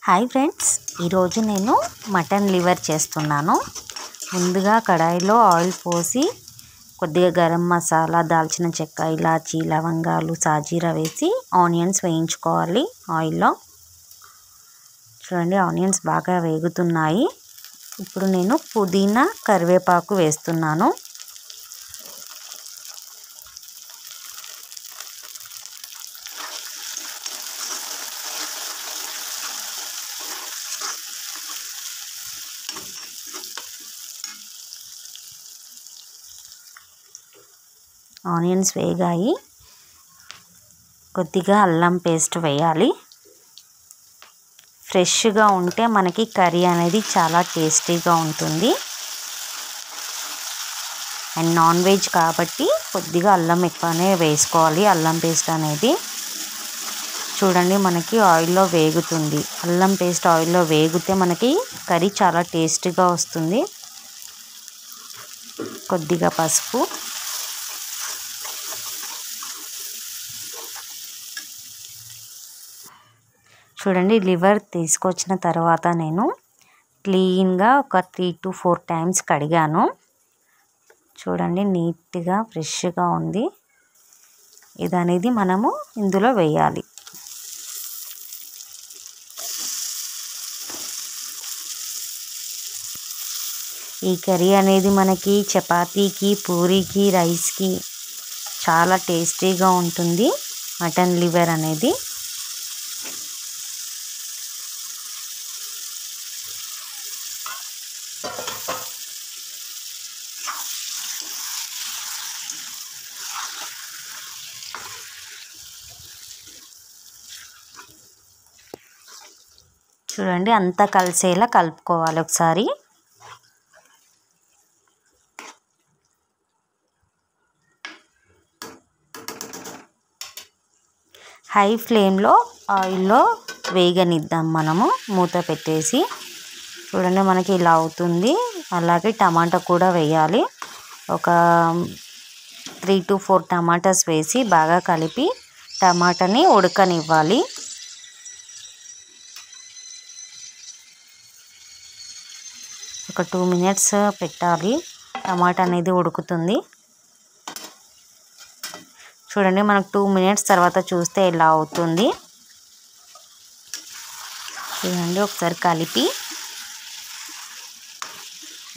Hi friends, ఈరోజు నేను mutton liver చేస్తున్నాను. ముందుగా కడాయిలో ఆయిల్ పోసి కొద్దిగా గరం మసాలా, దాల్చిన చెక్క, ఇలాచీ, లవంగాలు, సాజీరా వేసి ఆనియన్స్ వేయించుకోవాలి ఆయిల్లో. చూడండి, ఆనియన్స్ బాగా వేగుతున్నాయి. ఇప్పుడు నేను పుదీనా, కరివేపాకు వేస్తున్నాను. ఆనియన్స్ వేగాయి. కొద్దిగా అల్లం పేస్ట్ వేయాలి. ఫ్రెష్గా ఉంటే మనకి కర్రీ అనేది చాలా టేస్టీగా ఉంటుంది. అండ్ నాన్ వెజ్ కాబట్టి కొద్దిగా అల్లం ఎక్కువనే వేసుకోవాలి. అల్లం పేస్ట్ అనేది చూడండి మనకి ఆయిల్లో వేగుతుంది. అల్లం పేస్ట్ ఆయిల్లో వేగితే మనకి కర్రీ చాలా టేస్టీగా వస్తుంది. కొద్దిగా పసుపు, చూడండి లివర్ తీసుకొచ్చిన తర్వాత నేను క్లీన్గా ఒక 3 to 4 టైమ్స్ కడిగాను. చూడండి నీట్గా ఫ్రెష్గా ఉంది. ఇది అనేది మనము ఇందులో వేయాలి. ఈ కర్రీ అనేది మనకి చపాతీకి, పూరీకి, రైస్కి చాలా టేస్టీగా ఉంటుంది. మటన్ లివర్ అనేది చూడండి అంతా కలిసేలా కలుపుకోవాలి ఒకసారి. హై ఫ్లేమ్లో ఆయిల్లో వేగనిద్దాం మనము మూత పెట్టేసి. చూడండి మనకి ఇలా అవుతుంది. అలాగే టమాటా కూడా వేయాలి. ఒక 3 to 4 టమాటాస్ వేసి బాగా కలిపి టమాటాని ఉడకనివ్వాలి. ఒక 2 minutes పెట్టాలి. టమాటా అనేది ఉడుకుతుంది. చూడండి మనకు 2 minutes తర్వాత చూస్తే ఇలా అవుతుంది. చూడండి ఒకసారి కలిపి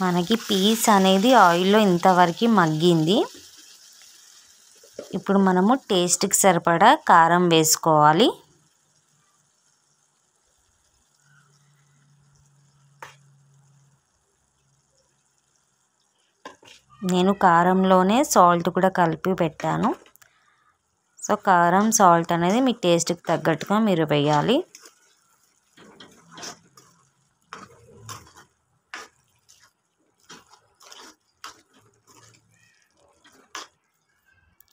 మనకి పీస్ అనేది ఆయిల్లో ఇంతవరకు మగ్గింది. ఇప్పుడు మనము టేస్ట్కి సరిపడా కారం వేసుకోవాలి. నేను కారంలోనే సాల్ట్ కూడా కలిపి పెట్టాను. సో కారం, సాల్ట్ అనేది మీ టేస్ట్కి తగ్గట్టుగా మీరు వేయాలి.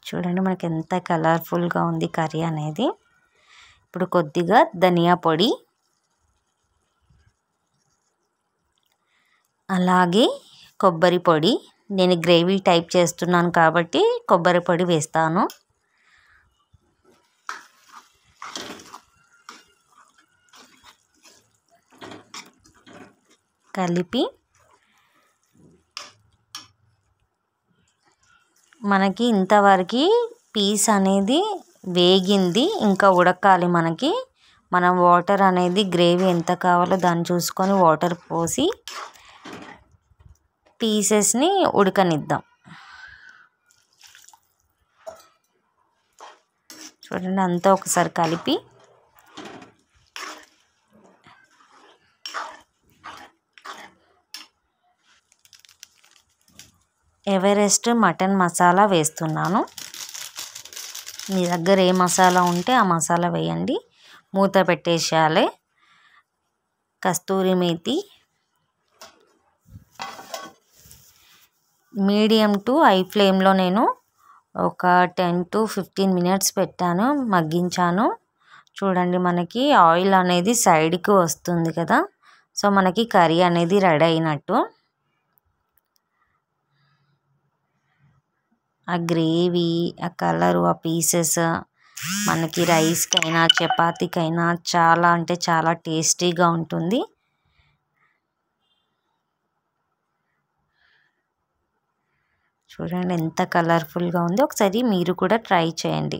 చూడండి మనకి ఎంత కలర్ఫుల్గా ఉంది కర్రీ అనేది. ఇప్పుడు కొద్దిగా ధనియా పొడి, అలాగే కొబ్బరి పొడి. నేను గ్రేవీ టైప్ చేస్తున్నాను కాబట్టి కొబ్బరి పొడి వేస్తాను. కలిపి మనకి ఇంతవరకు పీస్ అనేది వేగింది, ఇంకా ఉడకాలి మనకి. మనం వాటర్ అనేది గ్రేవీ ఎంత కావాలో దాన్ని చూసుకొని వాటర్ పోసి పీసెస్ని ఉడకనిద్దాం. చూడండి అంతా ఒకసారి కలిపి ఎవరెస్ట్ మటన్ మసాలా వేస్తున్నాను. మీ దగ్గర ఏ మసాలా ఉంటే ఆ మసాలా వేయండి. మూత పెట్టేసేయాలి. కస్తూరి మేతి, మీడియం టు హై ఫ్లేమ్లో నేను ఒక 10 to 15 minutes పెట్టాను, మగ్గించాను. చూడండి మనకి ఆయిల్ అనేది సైడ్కి వస్తుంది కదా. సో మనకి కర్రీ అనేది రెడీ అయినట్టు. ఆ గ్రేవీ, ఆ కలరు, ఆ పీసెస్ మనకి రైస్కైనా చపాతీకైనా చాలా అంటే చాలా టేస్టీగా ఉంటుంది. చూడండి ఎంత కలర్ఫుల్గా ఉందో. ఒకసారి మీరు కూడా ట్రై చేయండి.